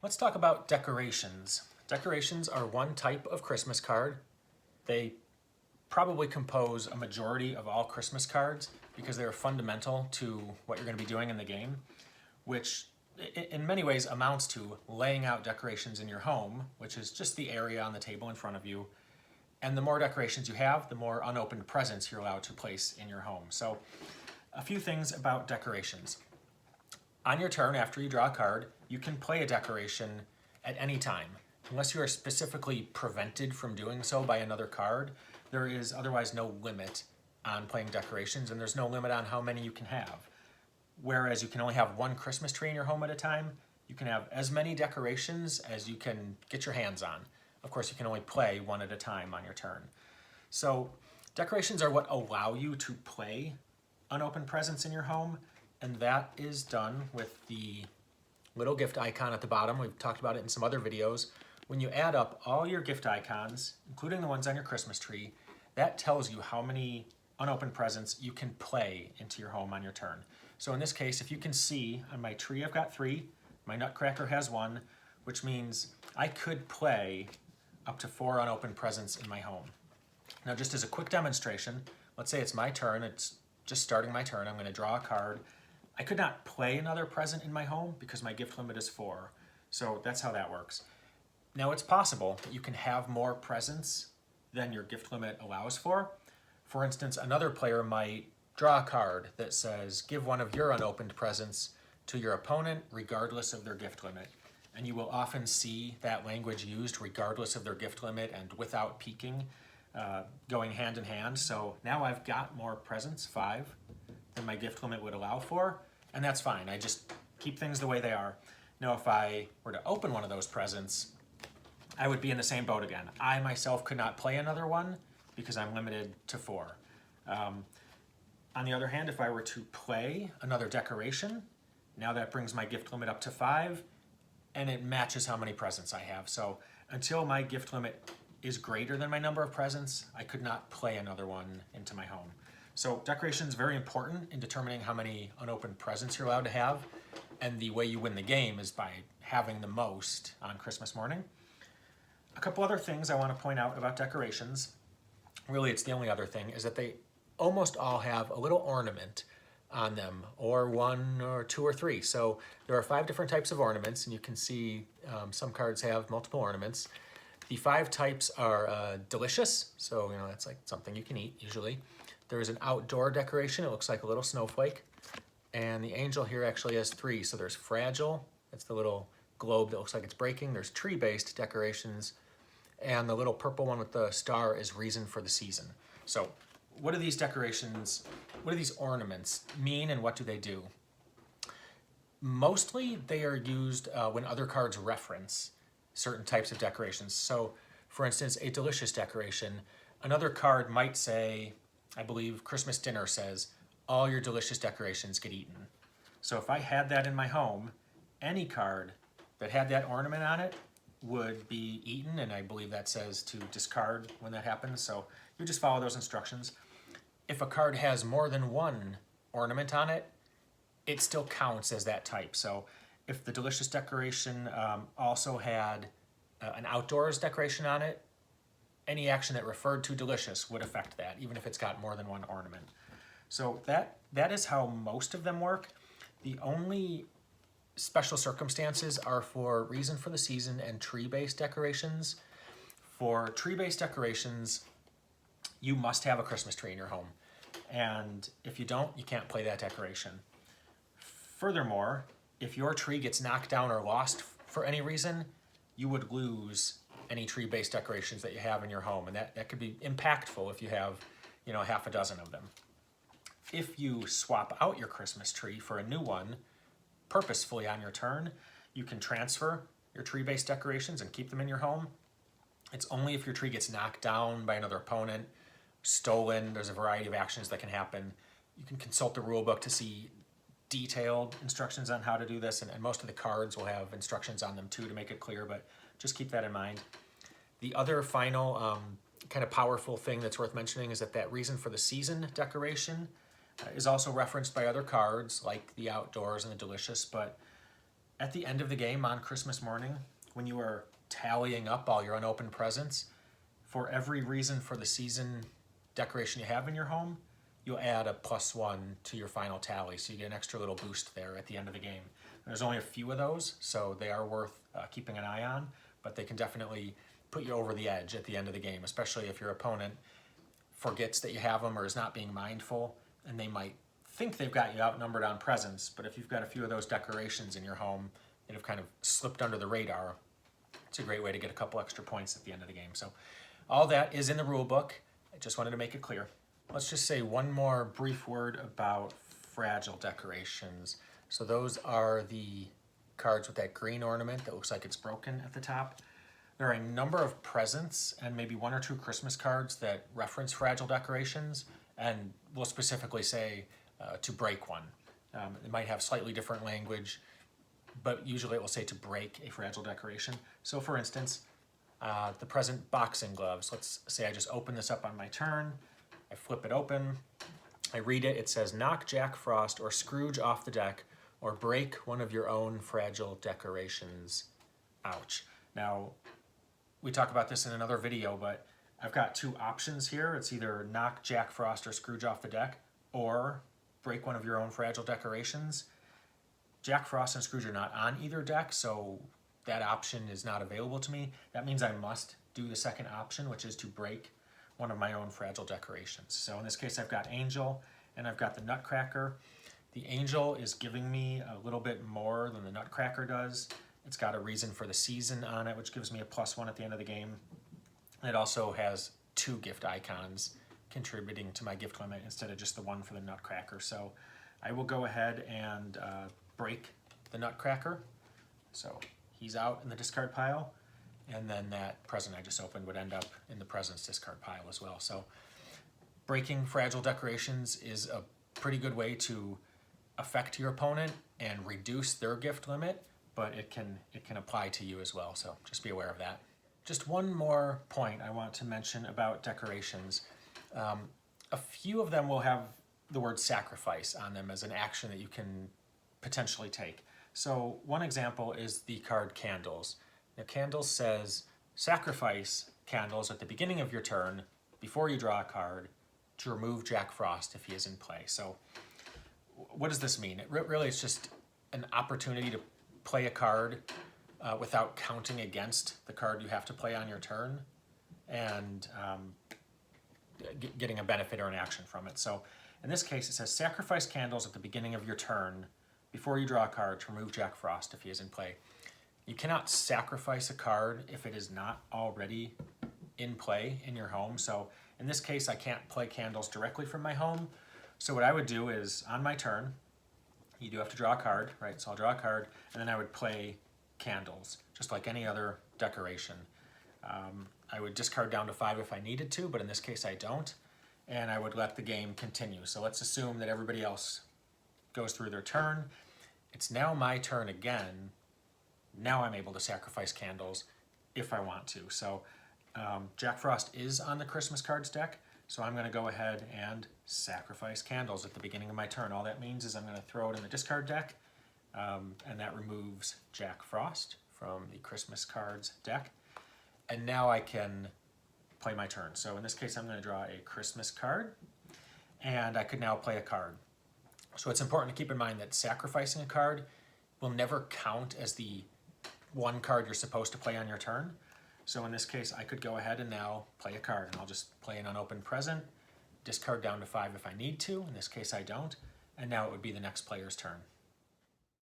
Let's talk about decorations. Decorations are one type of Christmas card. They probably compose a majority of all Christmas cards because they're fundamental to what you're going to be doing in the game, which in many ways amounts to laying out decorations in your home, which is just the area on the table in front of you. And the more decorations you have, the more unopened presents you're allowed to place in your home. So a few things about decorations. On your turn, after you draw a card, you can play a decoration at any time. Unless you are specifically prevented from doing so by another card, there is otherwise no limit on playing decorations, and there's no limit on how many you can have. Whereas you can only have one Christmas tree in your home at a time, you can have as many decorations as you can get your hands on. Of course, you can only play one at a time on your turn. So decorations are what allow you to play unopened presents in your home, and that is done with the little gift icon at the bottom. We've talked about it in some other videos. When you add up all your gift icons, including the ones on your Christmas tree, that tells you how many unopened presents you can play into your home on your turn. So in this case, if you can see on my tree, I've got 3, my Nutcracker has 1, which means I could play up to 4 unopened presents in my home. Now, just as a quick demonstration, let's say it's my turn, it's just starting my turn, I'm going to draw a card. I could not play another present in my home because my gift limit is 4. So that's how that works. Now, it's possible that you can have more presents than your gift limit allows for. For instance, another player might draw a card that says, give one of your unopened presents to your opponent regardless of their gift limit. And you will often see that language used regardless of their gift limit and without peeking, going hand in hand. So now I've got more presents, 5, than my gift limit would allow for, and that's fine. I just keep things the way they are. Now, if I were to open one of those presents, I would be in the same boat again. I myself could not play another one because I'm limited to 4. On the other hand, if I were to play another decoration, now that brings my gift limit up to 5, and it matches how many presents I have. So until my gift limit is greater than my number of presents, I could not play another one into my home. So decoration is very important in determining how many unopened presents you're allowed to have, and the way you win the game is by having the most on Christmas morning. A couple other things I want to point out about decorations, really it's the only other thing, is that they almost all have a little ornament on them, or 1 or 2 or 3. So there are 5 different types of ornaments, and you can see some cards have multiple ornaments. The 5 types are delicious, so that's like something you can eat usually. There's an outdoor decoration, it looks like a little snowflake. And the angel here actually has 3, so there's fragile, that's the little globe that looks like it's breaking. There's tree-based decorations, and the little purple one with the star is reason for the season. So what do these decorations, what do these ornaments mean, and what do they do? Mostly they are used when other cards reference certain types of decorations. So for instance, a delicious decoration, another card might say, I believe Christmas dinner says, all your delicious decorations get eaten. So if I had that in my home, any card that had that ornament on it would be eaten, and I believe that says to discard when that happens. So you just follow those instructions. If a card has more than one ornament on it, it still counts as that type. So if the delicious decoration also had an outdoors decoration on it, any action that referred to delicious would affect that, even if it's got more than one ornament. So that is how most of them work. The only special circumstances are for reason for the season and tree-based decorations. For tree-based decorations, you must have a Christmas tree in your home. And if you don't, you can't play that decoration. Furthermore, if your tree gets knocked down or lost for any reason, you would lose any tree-based decorations that you have in your home. And that could be impactful if you have, half a dozen of them. If you swap out your Christmas tree for a new one purposefully on your turn, you can transfer your tree-based decorations and keep them in your home. It's only if your tree gets knocked down by another opponent, stolen, there's a variety of actions that can happen. You can consult the rule book to see detailed instructions on how to do this, and most of the cards will have instructions on them too to make it clear, but just keep that in mind. The other final kind of powerful thing that's worth mentioning is that reason for the season decoration is also referenced by other cards like the outdoors and the delicious, but At the end of the game on Christmas morning, when you are tallying up all your unopened presents, for every reason for the season decoration you have in your home, you'll add a +1 to your final tally, so you get an extra little boost there at the end of the game. There's only a few of those, so they are worth keeping an eye on, but they can definitely put you over the edge at the end of the game, especially if your opponent forgets that you have them or is not being mindful, and they might think they've got you outnumbered on presents, but if you've got a few of those decorations in your home that have kind of slipped under the radar, it's a great way to get a couple extra points at the end of the game. So all that is in the rule book. I just wanted to make it clear. Let's just say one more brief word about fragile decorations. So those are the cards with that green ornament that looks like it's broken at the top. There are a number of presents and maybe 1 or 2 Christmas cards that reference fragile decorations and will specifically say to break one. It might have slightly different language, but usually it will say to break a fragile decoration. So for instance, the present boxing gloves. Let's say I just open this up on my turn. I flip it open. I read it. It says, knock Jack Frost or Scrooge off the deck or break one of your own fragile decorations. Ouch. Now, we talk about this in another video, but I've got 2 options here. It's either knock Jack Frost or Scrooge off the deck or break one of your own fragile decorations. Jack Frost and Scrooge are not on either deck, so that option is not available to me. That means I must do the second option, which is to break one of my own fragile decorations. So in this case, I've got Angel and I've got the Nutcracker. The Angel is giving me a little bit more than the Nutcracker does. It's got a reason for the season on it, which gives me a +1 at the end of the game. It also has 2 gift icons contributing to my gift limit instead of just the one for the Nutcracker. So I will go ahead and break the Nutcracker. So he's out in the discard pile, and then that present I just opened would end up in the presents discard pile as well. So breaking fragile decorations is a pretty good way to affect your opponent and reduce their gift limit, but it can apply to you as well, so just be aware of that. Just one more point I want to mention about decorations. A few of them will have the word sacrifice on them as an action that you can potentially take. So one example is the card Candles. Now Candles says, sacrifice candles at the beginning of your turn before you draw a card to remove Jack Frost if he is in play. So what does this mean? Really it's just an opportunity to play a card without counting against the card you have to play on your turn and getting a benefit or an action from it. So in this case it says sacrifice candles at the beginning of your turn before you draw a card to remove Jack Frost if he is in play. You cannot sacrifice a card if it is not already in play in your home. So in this case, I can't play Candles directly from my home. So what I would do is on my turn, you do have to draw a card, right? So I'll draw a card and then I would play Candles, just like any other decoration. I would discard down to 5 if I needed to, but in this case I don't. And I would let the game continue. So let's assume that everybody else goes through their turn. It's now my turn again. Now I'm able to sacrifice candles if I want to. So Jack Frost is on the Christmas cards deck, so I'm going to go ahead and sacrifice candles at the beginning of my turn. All that means is I'm going to throw it in the discard deck, and that removes Jack Frost from the Christmas cards deck. And now I can play my turn. So in this case, I'm going to draw a Christmas card, and I could now play a card. So it's important to keep in mind that sacrificing a card will never count as the one card you're supposed to play on your turn. So in this case, I could go ahead and now play a card, and I'll just play an unopened present, discard down to 5 if I need to. In this case, I don't. And now it would be the next player's turn.